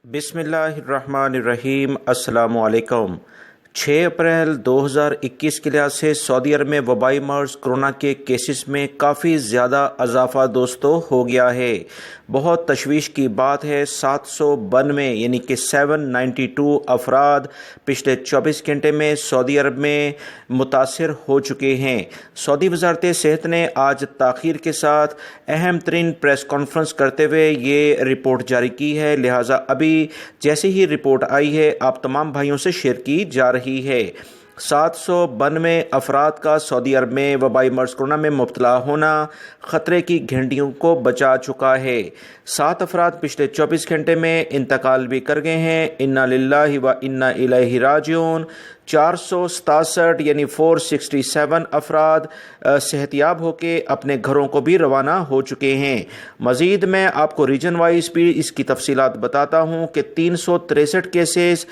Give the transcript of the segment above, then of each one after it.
बिस्मिल्लाहिर्रहमानिर्रहीम। अस्सलामु अलैकुम। 6 अप्रैल 2021 के लिहाज से सऊदी अरब में वबाई मर्ज़ कोरोना के केसेस में काफ़ी ज़्यादा इजाफ़ा दोस्तों हो गया है। बहुत तशवीश की बात है, 792 यानी कि 792 अफराद पिछले 24 घंटे में सऊदी अरब में मुतासर हो चुके हैं। सऊदी वज़ारत सेहत ने आज ताख़ीर के साथ अहम तरीन प्रेस कॉन्फ्रेंस करते हुए ये रिपोर्ट जारी की है, लिहाजा अभी जैसे ही रिपोर्ट आई है आप तमाम भाइयों से शेयर की जा रही है। 792 अफराद का सऊदी अरब में वबाई मर्ज़ कोरोना में मुब्तला होना ख़तरे की घंटियों को बचा चुका है। 7 अफराद पिछले 24 घंटे में इंतकाल भी कर गए हैं। इन्ना लिल्लाहि व इन्ना इलैहि राजिऊन। 467 यानी 467 अफराद सेहतियाब होकर अपने घरों को भी रवाना हो चुके हैं। मज़ीद मैं आपको रीजन वाइज भी इसकी तफसीलात बताता हूँ कि 363 केसेस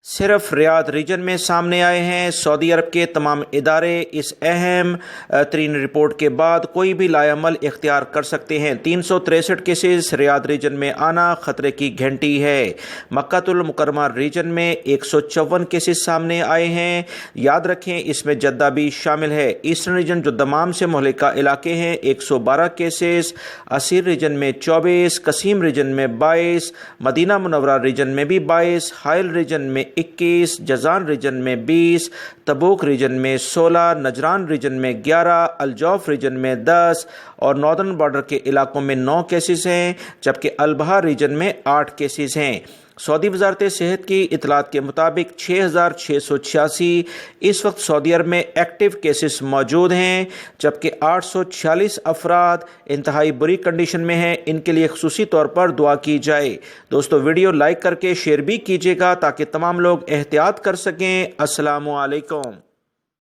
सिर्फ रियाद रीजन में सामने आए हैं। सऊदी अरब के तमाम इदारे इस अहम तरीन रिपोर्ट के बाद कोई भी लाएअमल इख्तियार कर सकते हैं। 363 केसेस रियाद रीजन में आना ख़तरे की घंटी है। मक्कातुल मुकर्रमा रीजन में 154 केसेस सामने आए हैं। याद रखें इसमें जद्दा भी शामिल है। ईस्टर्न रीजन जो दमाम से मुहलिका इलाके हैं 112 केसेस, असीर रीजन में 24, कसीम रीजन में 22, मदीना मुनव्वरा रीजन में भी 22, हाइल रीजन में 21, जजान रीजन में 20, तबूक रीजन में 16, नजरान रीजन में 11, अलजौफ रीजन में 10 और नॉर्दर्न बॉर्डर के इलाकों में 9 केसेस हैं, जबकि अलबहा रीजन में 8 केसेस हैं। सऊदी वज़ारत सेहत की इतलात के मुताबिक 6686 इस वक्त सऊदी अरब में एक्टिव केसेस मौजूद हैं, जबकि 846 अफराद इंतहाई बुरी कंडीशन में हैं। इनके लिए ख़ुसूसी तौर पर दुआ की जाए। दोस्तों वीडियो लाइक करके शेयर भी कीजिएगा ताकि तमाम लोग एहतियात कर सकें। अस्सलामु अलैकुम।